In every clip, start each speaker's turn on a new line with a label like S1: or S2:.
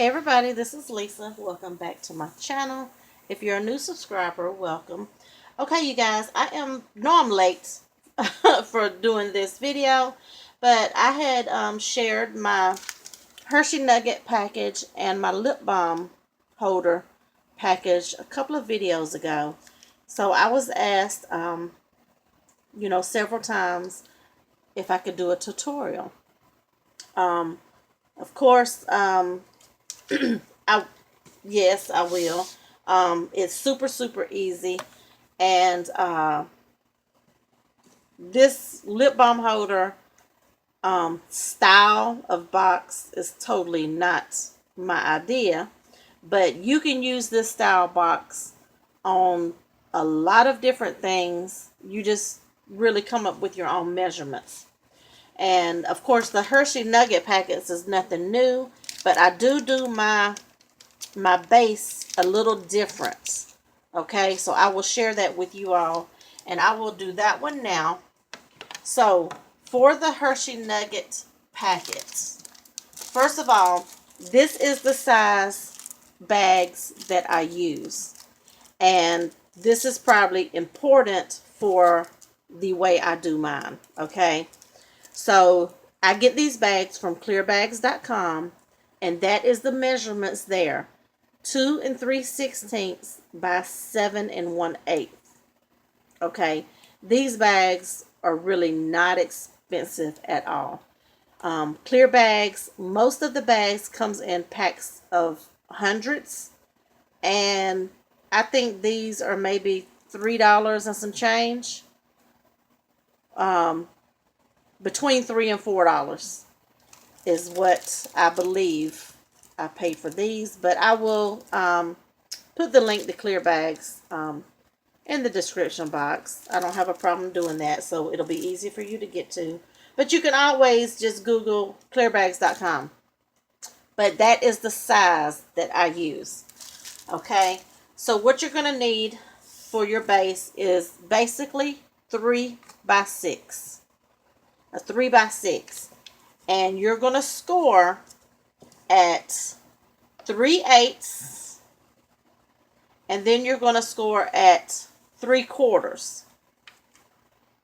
S1: Hey everybody, this is Lisa. Welcome back to my channel. If you're a new subscriber, welcome. Okay, you guys, I'm late for doing this video, but I had shared my Hershey Nugget package and my lip balm holder package a couple of videos ago. So I was asked, several times if I could do a tutorial. Of course, I yes, I will. It's super easy, and this lip balm holder style of box is totally not my idea, but you can use this style box on a lot of different things. You just really come up with your own measurements. And of course, the Hershey Nugget packets is nothing new, but I do my base a little different. Okay, so I will share that with you all, and I will do that one now. So for the Hershey Nugget packets, first of all, this is the size bags that I use, and this is probably important for the way I do mine. Okay, so I get these bags from clearbags.com, and that is the measurements there. 2 3/16 by 7 1/8. Okay, these bags are really not expensive at all. Clear bags, most of the bags comes in packs of hundreds, and I think these are maybe $3 and some change. Between $3 and $4 is what I believe I paid for these, but I will put the link to Clear Bags in the description box. I don't have a problem doing that, so it'll be easy for you to get to. But you can always just Google clearbags.com. But that is the size that I use. Okay, so what you're going to need for your base is basically 3 by 6. A 3 by 6. And you're going to score at 3/8, and then you're going to score at 3/4.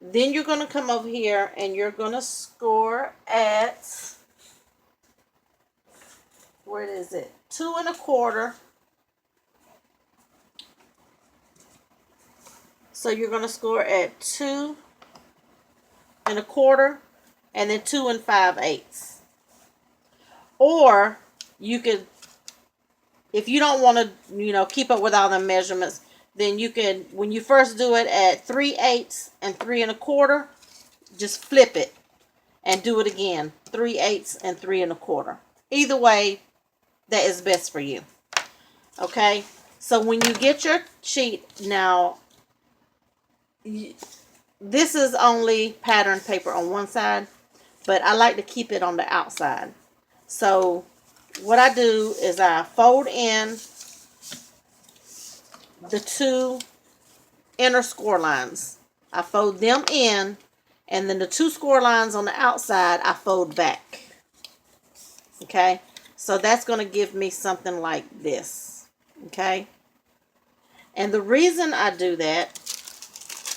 S1: Then you're going to come over here and you're going to score at, where is it? 2 1/4. So you're going to score at 2 1/4, and then 2 5/8. Or you could, if you don't want to, keep up with all the measurements, then you can, when you first do it at 3/8 and 3 1/4, just flip it and do it again. 3/8 and 3 1/4. Either way, that is best for you. Okay, so when you get your sheet, now this is only pattern paper on one side, but I like to keep it on the outside. So what I do is I fold in the 2 inner score lines. I fold them in, and then the 2 score lines on the outside I fold back. Okay, so that's going to give me something like this. Okay, and the reason I do that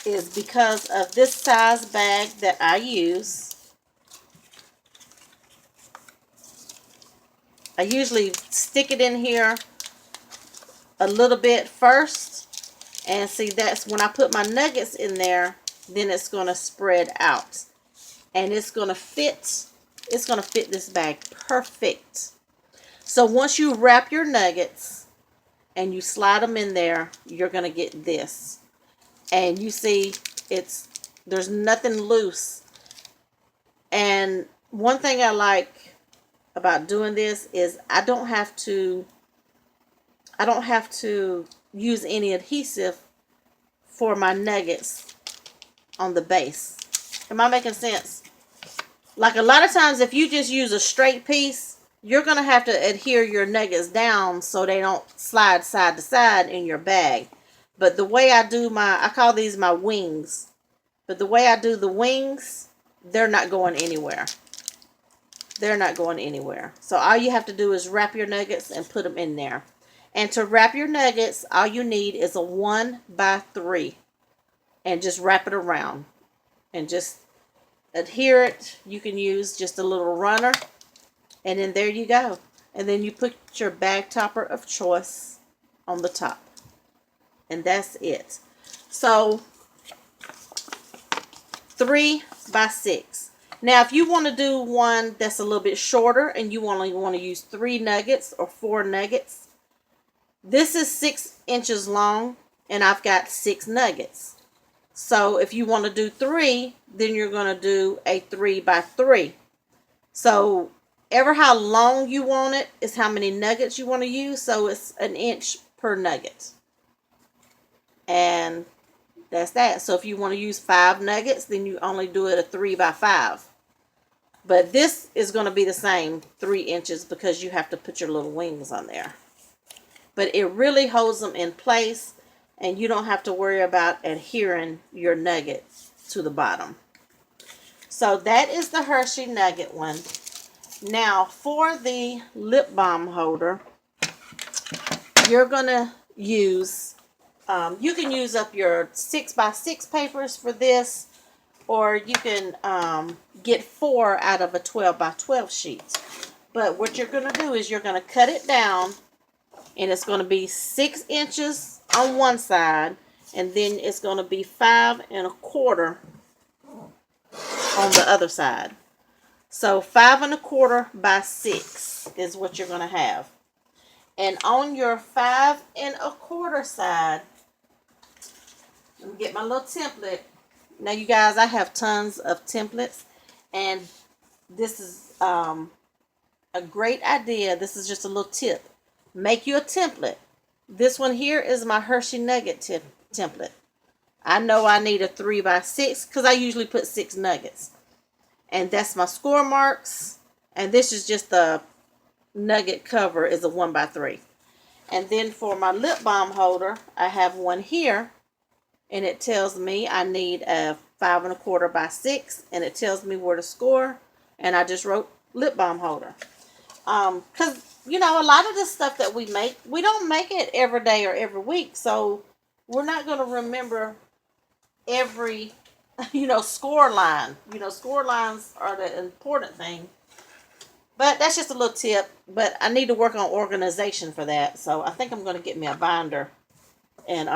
S1: is because of this size bag that I use. I usually stick it in here a little bit first, and see, that's when I put my nuggets in there, then it's going to spread out, and it's going to fit this bag perfect. So once you wrap your nuggets and you slide them in there, you're going to get this, and you see there's nothing loose. And one thing I like about doing this is I don't have to use any adhesive for my nuggets on the base. Am I making sense? Like a lot of times, if you just use a straight piece, you're going to have to adhere your nuggets down so they don't slide side to side in your bag. But the way I do I call these my wings. But the way I do the wings, they're not going anywhere. They're not going anywhere. So all you have to do is wrap your nuggets and put them in there. And to wrap your nuggets, all you need is a 1x3. And just wrap it around. And just adhere it. You can use just a little runner. And then there you go. And then you put your bag topper of choice on the top. And that's it. So 3x6. Now, if you want to do one that's a little bit shorter and you only want to use 3 nuggets or 4 nuggets, this is 6 inches long and I've got 6 nuggets. So if you want to do 3, then you're going to do a 3x3. So ever how long you want it is how many nuggets you want to use. So it's 1 inch per nugget. And that's that. So if you want to use 5 nuggets, then you only do it a 3x5. But this is going to be the same 3 inches because you have to put your little wings on there. But it really holds them in place and you don't have to worry about adhering your nugget to the bottom. So that is the Hershey nugget one. Now for the lip balm holder, you're going to use, you can use up your 6x6 papers for this. Or you can get 4 out of a 12x12 sheet. But what you're going to do is you're going to cut it down. And it's going to be 6 inches on one side. And then it's going to be 5 1/4 on the other side. So 5 1/4 by 6 is what you're going to have. And on your 5 1/4 side, let me get my little template. Now, you guys, I have tons of templates, and this is a great idea. This is just a little tip. Make you a template. This one here is my Hershey Nugget template. I know I need a 3x6 because I usually put 6 nuggets. And that's my score marks. And this is just the nugget cover is a 1x3. And then for my lip balm holder, I have one here. And it tells me I need a 5 1/4 by 6. And it tells me where to score. And I just wrote lip balm holder. Because, you know, a lot of the stuff that we make, we don't make it every day or every week. So we're not going to remember every, score line. Score lines are the important thing. But that's just a little tip. But I need to work on organization for that. So I think I'm going to get me a binder and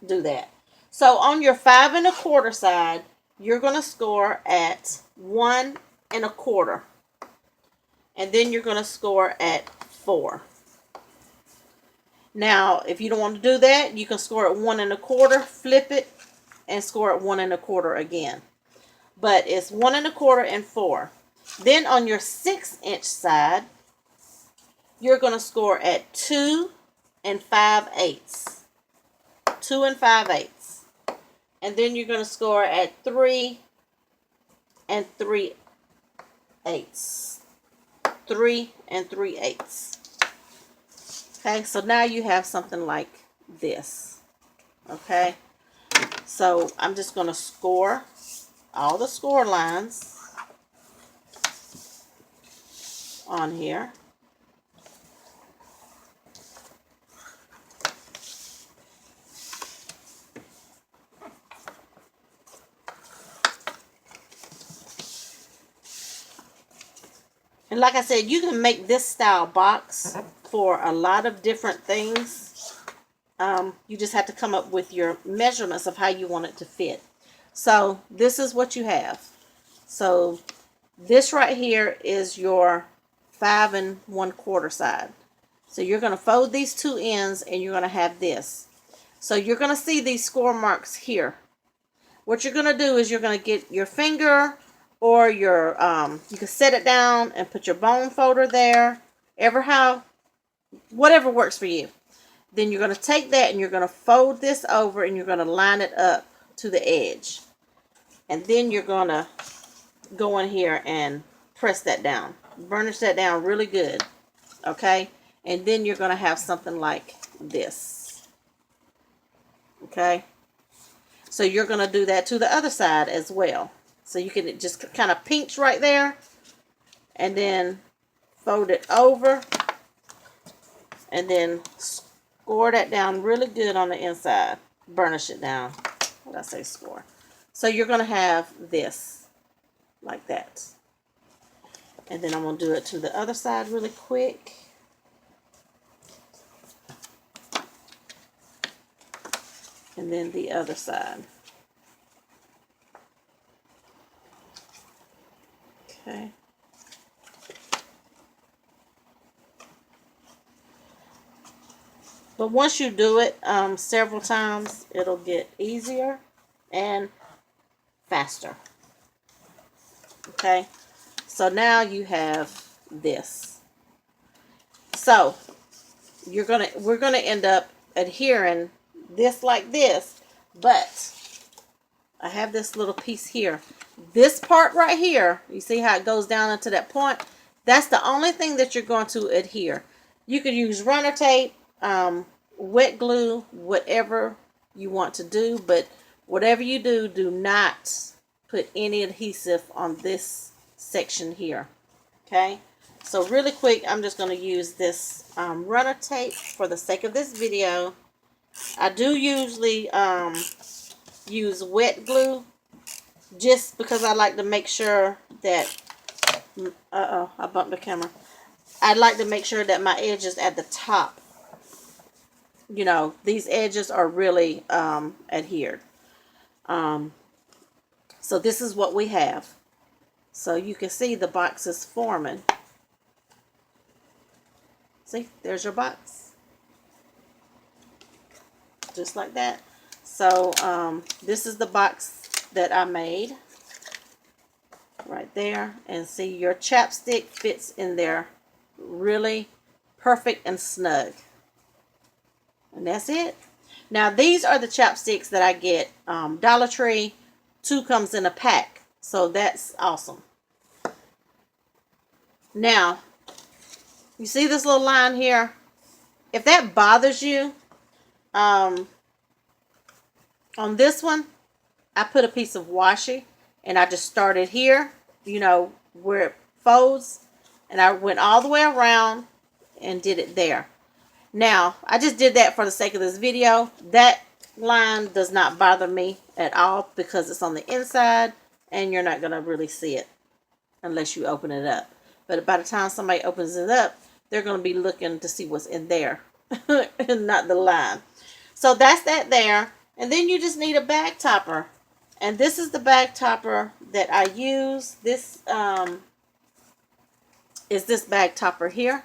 S1: do that. So on your 5 1/4 side, you're going to score at 1 1/4. And then you're going to score at 4. Now, if you don't want to do that, you can score at 1 1/4, flip it, and score at 1 1/4 again. But it's 1 1/4 and 4. Then on your 6-inch side, you're going to score at 2 5/8. 2 5/8. And then you're going to score at 3 3/8. 3 3/8. Okay, so now you have something like this. Okay, so I'm just going to score all the score lines on here. And like I said, you can make this style box for a lot of different things. You just have to come up with your measurements of how you want it to fit. So this is what you have. So this right here is your 5 1/4 side. So you're going to fold these two ends and you're going to have this. So you're going to see these score marks here. What you're going to do is you're going to get your finger or your, you can set it down and put your bone folder there, whatever works for you. Then you're going to take that and you're going to fold this over and you're going to line it up to the edge. And then you're going to go in here and press that down. Burnish that down really good. Okay? And then you're going to have something like this. Okay? So you're going to do that to the other side as well. So you can just kind of pinch right there and then fold it over, and then score that down really good on the inside. Burnish it down. What did I say, score? So you're going to have this like that. And then I'm going to do it to the other side really quick. And then the other side. Okay. But once you do it several times, it'll get easier and faster. Okay. So now you have this. So we're gonna end up adhering this like this, but I have this little piece here. This part right here, you see how it goes down into that point? That's the only thing that you're going to adhere. You could use runner tape, wet glue, whatever you want to do, but whatever you do, do not put any adhesive on this section here. Okay, so really quick, I'm just going to use this runner tape for the sake of this video. I do usually use wet glue just because I like to make sure that I bumped the camera. I like to make sure that my edges at the top, you know, these edges are really adhered. So this is what we have. So you can see the box is forming. See, there's your box. Just like that. So this is the box that I made right there. And see, your chapstick fits in there really perfect and snug. And that's it. Now these are the chapsticks that I get Dollar Tree. 2 comes in a pack. So that's awesome. Now, you see this little line here? If that bothers you, on this one, I put a piece of washi and I just started here, you know, where it folds, and I went all the way around and did it there. Now, I just did that for the sake of this video. That line does not bother me at all because it's on the inside and you're not going to really see it unless you open it up. But by the time somebody opens it up, they're going to be looking to see what's in there and not the line. So that's that there. And then you just need a bag topper. And this is the bag topper that I use. This is this bag topper here.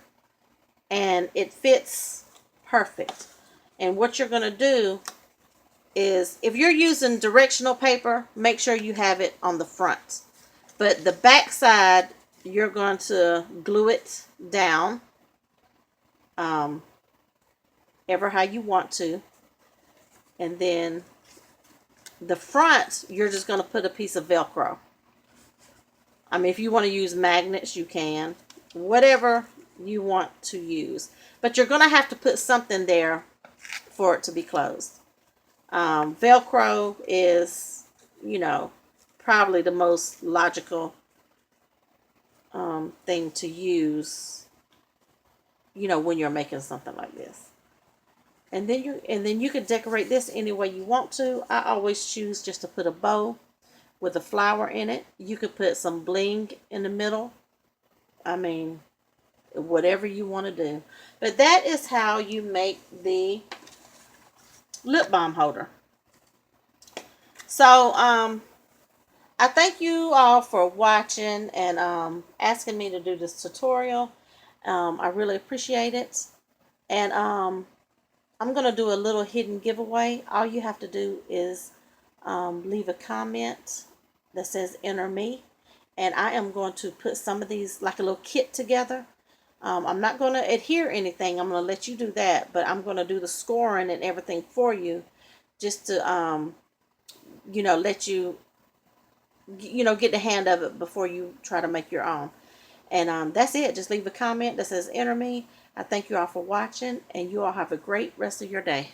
S1: And it fits perfect. And what you're going to do is, if you're using directional paper, make sure you have it on the front. But the back side, you're going to glue it down ever how you want to. And then the front, you're just going to put a piece of Velcro. I mean, if you want to use magnets, you can. Whatever you want to use. But you're going to have to put something there for it to be closed. Velcro is, you know, probably the most logical thing to use, you know, when you're making something like this. And then you can decorate this any way you want to. I always choose just to put a bow with a flower in it. You could put some bling in the middle. I mean, whatever you want to do. But that is how you make the lip balm holder. So I thank you all for watching and asking me to do this tutorial. I really appreciate it. And I'm going to do a little hidden giveaway. All you have to do is leave a comment that says enter me. And I am going to put some of these like a little kit together. I'm not going to adhere anything. I'm going to let you do that. But I'm going to do the scoring and everything for you. Just to, you know, let you, you know, get the hand of it before you try to make your own. And that's it. Just leave a comment that says enter me. I thank you all for watching. And you all have a great rest of your day.